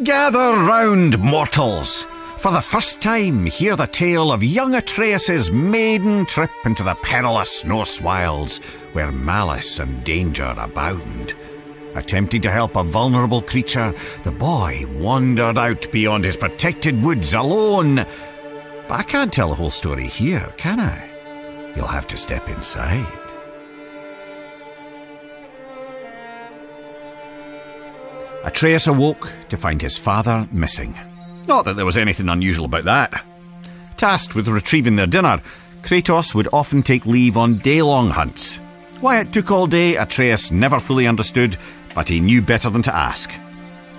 Gather round, mortals. For the first time, hear the tale of young Atreus's maiden trip into the perilous Norse wilds, where malice and danger abound. Attempting to help a vulnerable creature, the boy wandered out beyond his protected woods alone. But I can't tell the whole story here, can I? You'll have to step inside. Atreus awoke to find his father missing. Not that there was anything unusual about that. Tasked with retrieving their dinner, Kratos would often take leave on day-long hunts. Why it took all day, Atreus never fully understood, but he knew better than to ask.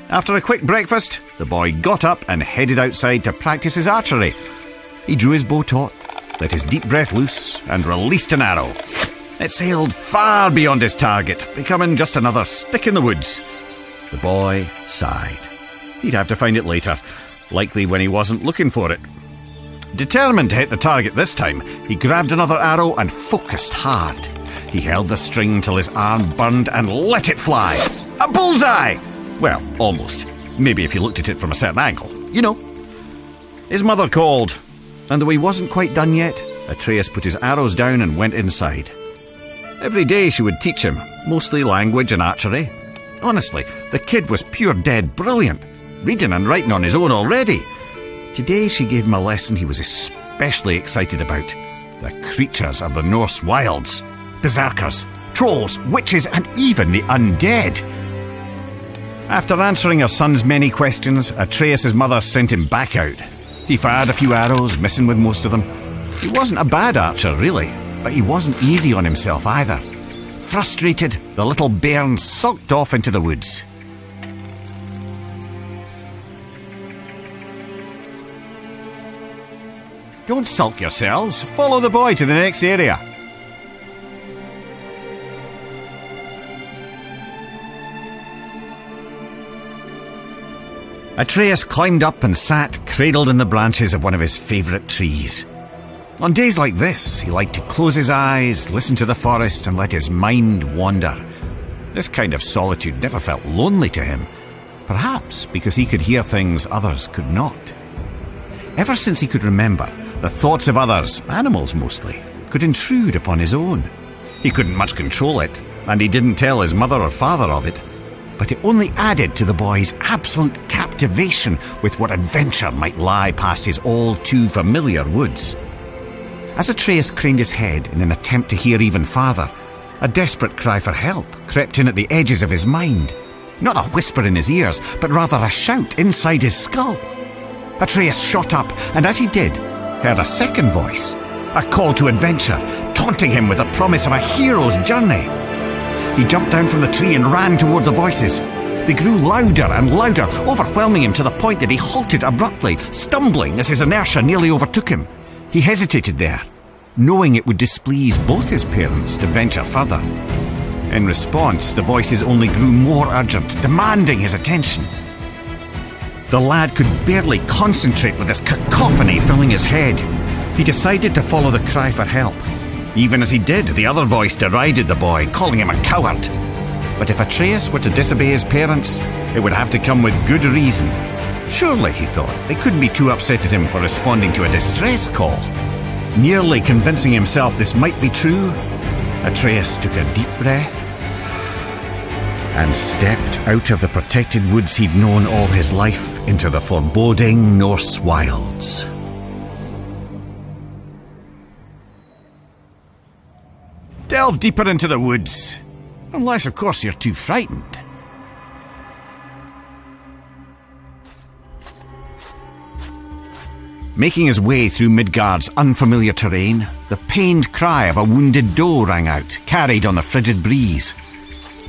After a quick breakfast, the boy got up and headed outside to practice his archery. He drew his bow taut, let his deep breath loose, and released an arrow. It sailed far beyond his target, becoming just another stick in the woods. The boy sighed. He'd have to find it later, likely when he wasn't looking for it. Determined to hit the target this time, he grabbed another arrow and focused hard. He held the string till his arm burned and let it fly. A bullseye! Well, almost. Maybe if you looked at it from a certain angle. You know. His mother called, and though he wasn't quite done yet, Atreus put his arrows down and went inside. Every day she would teach him, mostly language and archery. Honestly, the kid was pure dead brilliant, reading and writing on his own already. Today she gave him a lesson he was especially excited about. The creatures of the Norse wilds. Berserkers, trolls, witches, and even the undead. After answering her son's many questions, Atreus' mother sent him back out. He fired a few arrows, missing with most of them. He wasn't a bad archer, really, but he wasn't easy on himself either. Frustrated, the little bairn sulked off into the woods. Don't sulk yourselves. Follow the boy to the next area. Atreus climbed up and sat cradled in the branches of one of his favourite trees. On days like this, he liked to close his eyes, listen to the forest, and let his mind wander. This kind of solitude never felt lonely to him, perhaps because he could hear things others could not. Ever since he could remember, the thoughts of others, animals mostly, could intrude upon his own. He couldn't much control it, and he didn't tell his mother or father of it, but it only added to the boy's absolute captivation with what adventure might lie past his all-too-familiar woods. As Atreus craned his head in an attempt to hear even farther, a desperate cry for help crept in at the edges of his mind. Not a whisper in his ears, but rather a shout inside his skull. Atreus shot up, and as he did, heard a second voice, a call to adventure, taunting him with the promise of a hero's journey. He jumped down from the tree and ran toward the voices. They grew louder and louder, overwhelming him to the point that he halted abruptly, stumbling as his inertia nearly overtook him. He hesitated there, knowing it would displease both his parents to venture further. In response, the voices only grew more urgent, demanding his attention. The lad could barely concentrate with this cacophony filling his head. He decided to follow the cry for help. Even as he did, the other voice derided the boy, calling him a coward. But if Atreus were to disobey his parents, it would have to come with good reason. Surely, he thought, they couldn't be too upset at him for responding to a distress call. Nearly convincing himself this might be true, Atreus took a deep breath and stepped out of the protected woods he'd known all his life into the foreboding Norse wilds. Delve deeper into the woods. Unless, of course, you're too frightened. Making his way through Midgard's unfamiliar terrain, the pained cry of a wounded doe rang out, carried on the frigid breeze.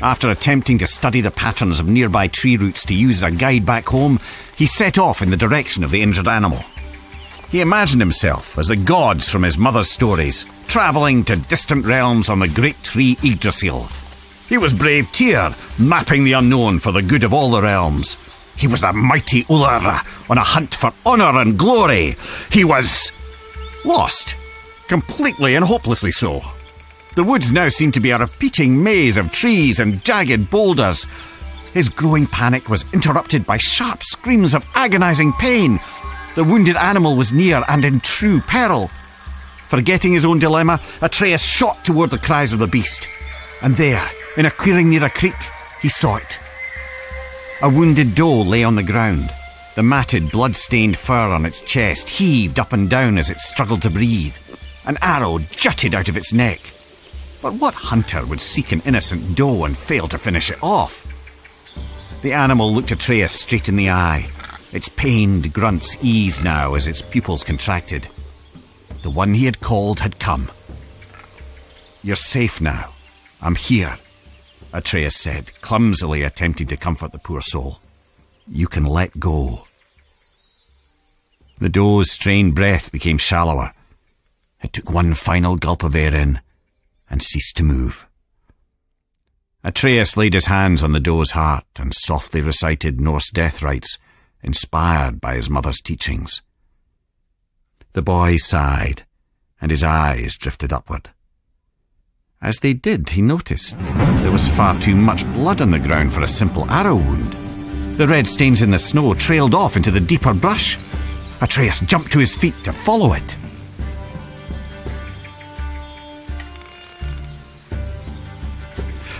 After attempting to study the patterns of nearby tree roots to use as a guide back home, he set off in the direction of the injured animal. He imagined himself as the gods from his mother's stories, travelling to distant realms on the great tree Yggdrasil. He was brave Tyr, mapping the unknown for the good of all the realms. He was the mighty Ullr, on a hunt for honour and glory. He was lost, completely and hopelessly so. The woods now seemed to be a repeating maze of trees and jagged boulders. His growing panic was interrupted by sharp screams of agonising pain. The wounded animal was near and in true peril. Forgetting his own dilemma, Atreus shot toward the cries of the beast. And there, in a clearing near a creek, he saw it. A wounded doe lay on the ground. The matted, blood-stained fur on its chest heaved up and down as it struggled to breathe. An arrow jutted out of its neck. But what hunter would seek an innocent doe and fail to finish it off? The animal looked Atreus straight in the eye. Its pained grunts eased now as its pupils contracted. The one he had called had come. "You're safe now. I'm here," Atreus said, clumsily attempting to comfort the poor soul. "You can let go." The doe's strained breath became shallower. It took one final gulp of air in and ceased to move. Atreus laid his hands on the doe's heart and softly recited Norse death rites, inspired by his mother's teachings. The boy sighed, and his eyes drifted upward. As they did, he noticed there was far too much blood on the ground for a simple arrow wound. The red stains in the snow trailed off into the deeper brush. Atreus jumped to his feet to follow it.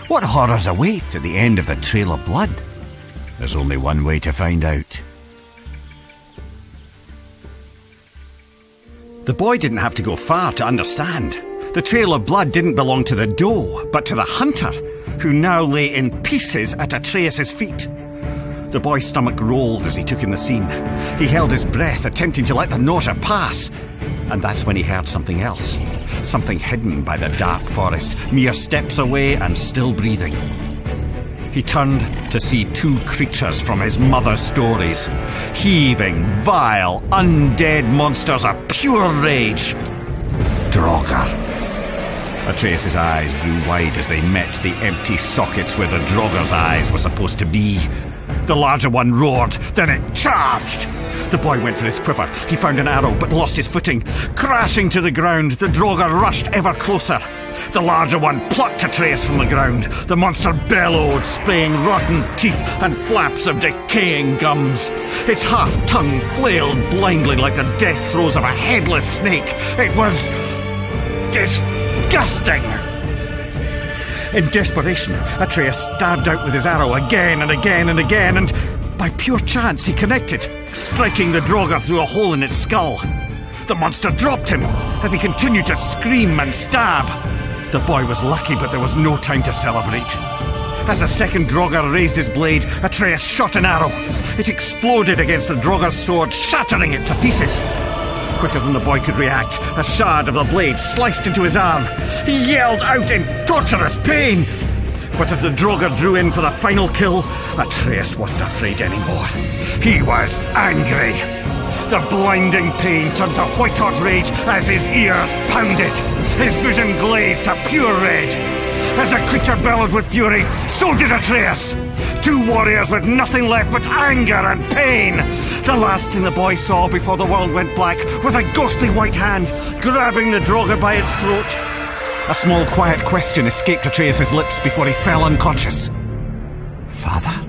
What horrors await at the end of the trail of blood? There's only one way to find out. The boy didn't have to go far to understand. The trail of blood didn't belong to the doe, but to the hunter, who now lay in pieces at Atreus' feet. The boy's stomach rolled as he took in the scene. He held his breath, attempting to let the nausea pass. And that's when he heard something else. Something hidden by the dark forest, mere steps away and still breathing. He turned to see two creatures from his mother's stories. Heaving, vile, undead monsters of pure rage. Draugr. Atreus' eyes grew wide as they met the empty sockets where the Draugr's eyes were supposed to be. The larger one roared, then it charged. The boy went for his quiver. He found an arrow, but lost his footing. Crashing to the ground, the Draugr rushed ever closer. The larger one plucked Atreus from the ground. The monster bellowed, spraying rotten teeth and flaps of decaying gums. Its half-tongue flailed blindly like the death throes of a headless snake. It was disgusting. In desperation, Atreus stabbed out with his arrow again and again and again, and by pure chance he connected, striking the Draugr through a hole in its skull. The monster dropped him as he continued to scream and stab. The boy was lucky, but there was no time to celebrate. As the second Draugr raised his blade, Atreus shot an arrow. It exploded against the Draugr's sword, shattering it to pieces. Quicker than the boy could react, a shard of the blade sliced into his arm. He yelled out in torturous pain. But as the Draugr drew in for the final kill, Atreus wasn't afraid anymore. He was angry. The blinding pain turned to white-hot rage as his ears pounded. His vision glazed to pure red. As the creature bellowed with fury, so did Atreus. Two warriors with nothing left but anger and pain. The last thing the boy saw before the world went black was a ghostly white hand grabbing the Draugr by its throat. A small quiet question escaped Atreus' lips before he fell unconscious. "Father?"